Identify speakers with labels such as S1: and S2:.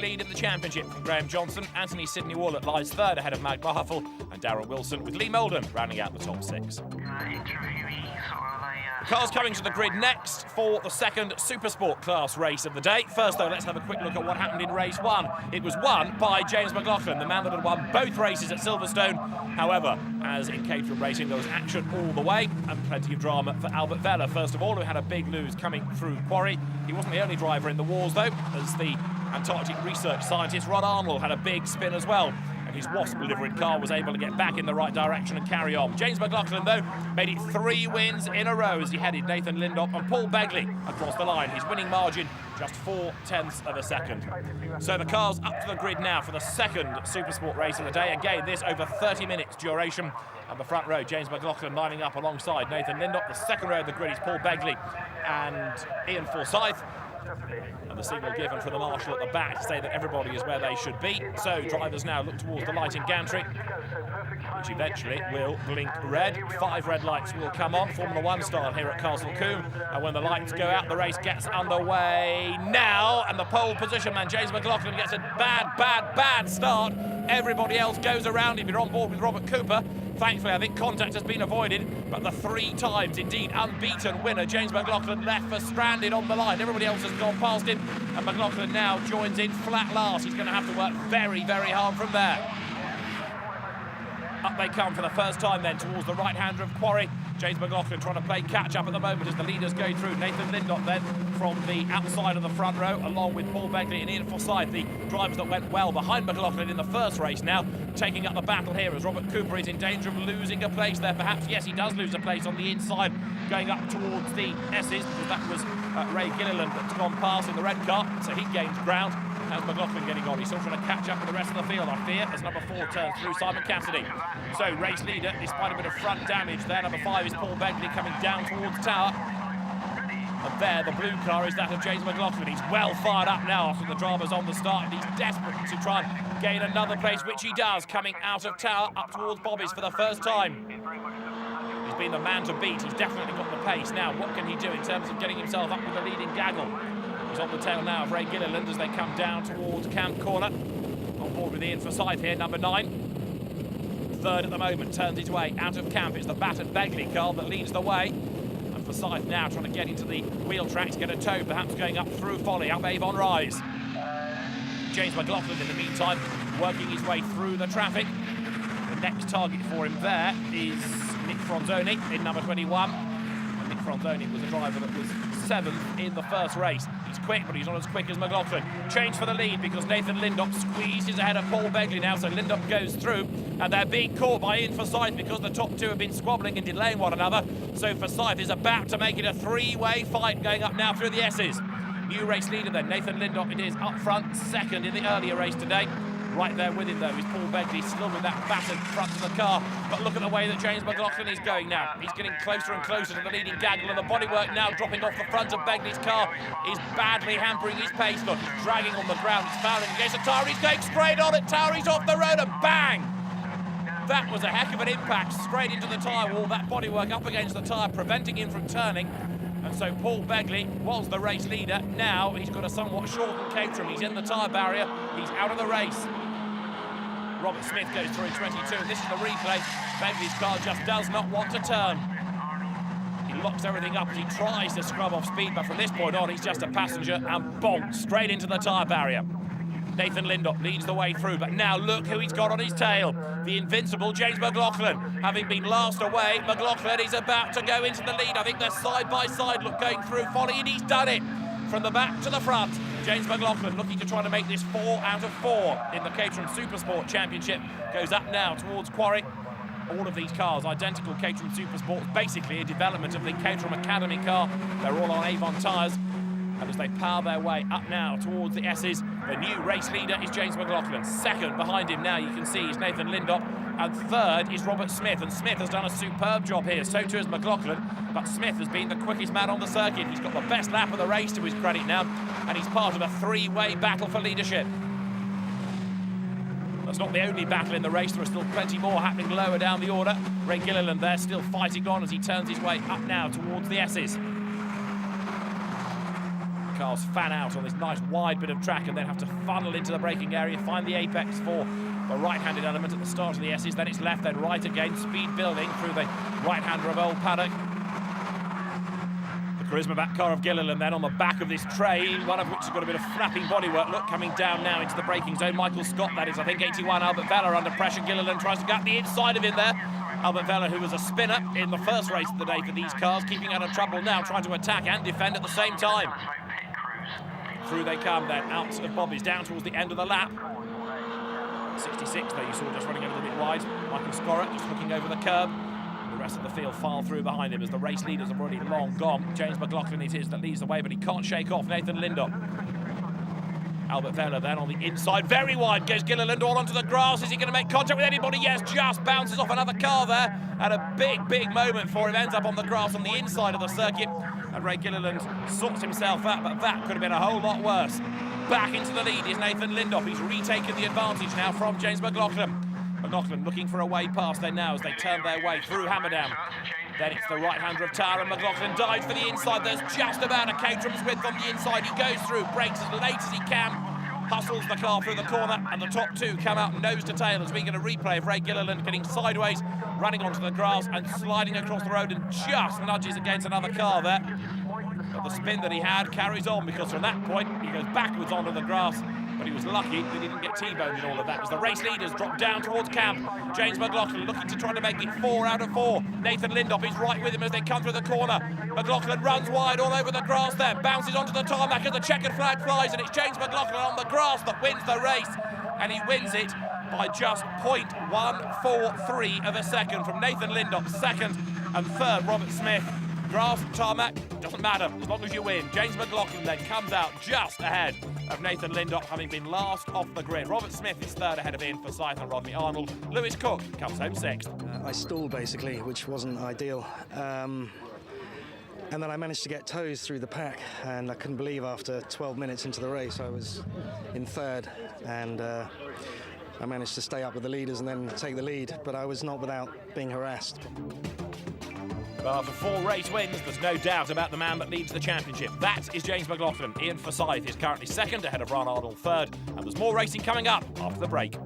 S1: lead in the championship from Graham Johnson. Anthony Sidney Wallett lies third ahead of Maclachlan and Darren Wilson, with Lee Molden rounding out the top six. Cars coming to the grid next for the second Supersport class race of the day. First, though, let's have a quick look at what happened in race one. It was won by James Maclachlan, the man that had won both races at Silverstone. However, as in Caterham racing, there was action all the way and plenty of drama for Albert Vella, first of all, who had a big lose coming through Quarry. He wasn't the only driver in the wars, though, as the Antarctic research scientist Rod Arnold had a big spin as well. And his Wasp delivering car was able to get back in the right direction and carry on. James Maclachlan, though, made it 3 wins in a row as he headed Nathan Lindop and Paul Begley across the line. His winning margin just 0.4 of a second. So the car's up to the grid now for the second Supersport race of the day. Again, this over 30 minutes duration. At the front row, James Maclachlan lining up alongside Nathan Lindop. The second row of the grid is Paul Begley and Ian Forsyth. And the signal given from the marshal at the back to say that everybody is where they should be. So drivers now look towards the light in gantry, which eventually will blink red. 5 red lights will come on, Formula 1 style here at Castle Combe. And when the lights go out, the race gets underway now. And the pole position man, James Maclachlan, gets a bad start. Everybody else goes around him. You're on board with Robert Cooper. Thankfully, I think contact has been avoided, but the 3 times, indeed, unbeaten winner, James Maclachlan, left for stranded on the line. Everybody else has gone past him, and Maclachlan now joins in flat last. He's going to have to work very, very hard from there. Up they come for the first time then towards the right-hander of Quarry. James Maclachlan trying to play catch-up at the moment as the leaders go through. Nathan Lindop then from the outside of the front row, along with Paul Begley and Ian Forsyth, the drivers that went well behind Maclachlan in the first race, now taking up the battle here as Robert Cooper is in danger of losing a place there. Perhaps, yes, he does lose a place on the inside, going up towards the S's, because that was Ray Gilliland that's gone past in the red car, so he gains ground. How's Maclachlan getting on? He's still trying to catch up with the rest of the field, I fear, as number 4 turns through Simon Cassidy. So race leader, despite a bit of front damage there, number 5 is Paul Begley coming down towards Tower. And there, the blue car is that of James Maclachlan. He's well fired up now after the drama's on the start, and he's desperate to try and gain another place, which he does, coming out of Tower up towards Bobby's for the first time. He's been the man to beat. He's definitely got the pace. Now, what can he do in terms of getting himself up with the leading gaggle? He's on the tail now of Ray Gilliland as they come down towards Camp Corner. On board with Ian Forsyth here, number 9. Third at the moment, turns his way out of camp. It's the battered Begley car that leads the way. And Forsyth now trying to get into the wheel tracks, get a tow, perhaps going up through Folly, up Avon Rise. James Maclachlan, in the meantime, working his way through the traffic. The next target for him there is Nick Fronzoni in number 21. And Nick Fronzoni was a driver that was 7th in the first race. He's quick, but he's not as quick as Maclachlan. Change for the lead because Nathan Lindop squeezes ahead of Paul Begley now, so Lindop goes through, and they're being caught by Ian Forsyth because the top 2 have been squabbling and delaying one another. So Forsyth is about to make it a 3-way fight going up now through the S's. New race leader then, Nathan Lindop, it is up front, 2nd in the earlier race today. Right there with him, though, is Paul Begley, still with that battered front of the car. But look at the way that James Maclachlan is going now. He's getting closer and closer to the leading gaggle, and the bodywork now dropping off the front of Begley's car is badly hampering his pace. Look, he's dragging on the ground, he's fouling against the tyre, he's going straight on it, Tower, he's off the road, and bang! That was a heck of an impact, straight into the tyre wall, that bodywork up against the tyre, preventing him from turning. And so Paul Begley was the race leader. Now he's got a somewhat shortened Caterham. He's in the tyre barrier. He's out of the race. Robert Smith goes through in 22. This is the replay. Begley's car just does not want to turn. He locks everything up as he tries to scrub off speed, but from this point on, he's just a passenger and bonks straight into the tyre barrier. Nathan Lindop leads the way through, but now look who he's got on his tail. The invincible James Maclachlan. Having been last away, Maclachlan is about to go into the lead. I think they're side by side, look, going through Folly, and he's done it. From the back to the front, James Maclachlan looking to try to make this 4 out of 4 in the Caterham Supersport Championship. Goes up now towards Quarry. All of these cars, identical Caterham Supersports, basically a development of the Caterham Academy car. They're all on Avon tyres. And as they power their way up now towards the S's, the new race leader is James Maclachlan. 2nd behind him now, you can see, is Nathan Lindop. And 3rd is Robert Smith. And Smith has done a superb job here. So too has Maclachlan. But Smith has been the quickest man on the circuit. He's got the best lap of the race to his credit now. And he's part of a 3-way battle for leadership. That's not the only battle in the race. There are still plenty more happening lower down the order. Ray Gilliland there still fighting on as he turns his way up now towards the S's. cars fan out on this nice wide bit of track and then have to funnel into the braking area, find the apex for the right-handed element at the start of the S's, then it's left, then right again, speed building through the right-hander of Old Paddock. The charisma back car of Gilliland then on the back of this train, one of which has got a bit of flapping bodywork. Look, coming down now into the braking zone. Michael Scott, that is, I think, 81. Albert Vella under pressure. Gilliland tries to get the inside of him there. Albert Vella, who was a spinner in the first race of the day for these cars, keeping out of trouble now, trying to attack and defend at the same time. Through they come then, out of Bobby's, down towards the end of the lap. 66 there, you saw just running a little bit wide. Michael Scorrett just looking over the curb. The rest of the field file through behind him as the race leaders have already long gone. James Maclachlan it is that leads the way, but he can't shake off Nathan Lindop. Albert Vella then on the inside, very wide, goes Gilliland all onto the grass. Is he going to make contact with anybody? Yes, just bounces off another car there. And a big moment for him, ends up on the grass on the inside of the circuit. And Ray Gilliland sorts himself out, but that could have been a whole lot worse. Back into the lead is Nathan Lindop. He's retaken the advantage now from James Maclachlan. Maclachlan looking for a way past there now as they turn their way through Hammerdam. Then it's the right-hander of Tara, and Maclachlan dives for the inside. There's just about a Caterham's width on the inside. He goes through, brakes as late as he can, hustles the car through the corner, and the top two come out nose to tail as we get a replay of Ray Gilliland getting sideways, running onto the grass and sliding across the road and just nudges against another car there. But the spin that he had carries on, because from that point he goes backwards onto the grass. But he was lucky that he didn't get T-boned in all of that as the race leaders drop down towards camp. James Maclachlan looking to try to make it 4 out of 4. Nathan Lindop is right with him as they come through the corner. Maclachlan runs wide all over the grass there, bounces onto the tarmac as the checkered flag flies, and it's James Maclachlan on the grass that wins the race. And he wins it by just 0.143 of a second from Nathan Lindop, second, and third Robert Smith. Grass, tarmac, doesn't matter as long as you win. James Maclachlan then comes out just ahead of Nathan Lindop, having been last off the grid. Robert Smith is third ahead of Ian Forsyth and Rodney Arnold. Lewis Cook comes home sixth.
S2: I stalled basically, which wasn't ideal. And then I managed to get toes through the pack, and I couldn't believe after 12 minutes into the race I was in third, and I managed to stay up with the leaders and then take the lead, but I was not without being harassed.
S1: Well, after 4 race wins, there's no doubt about the man that leads the championship. That is James Maclachlan. Ian Forsyth is currently second, ahead of Ron Arnold third, and there's more racing coming up after the break.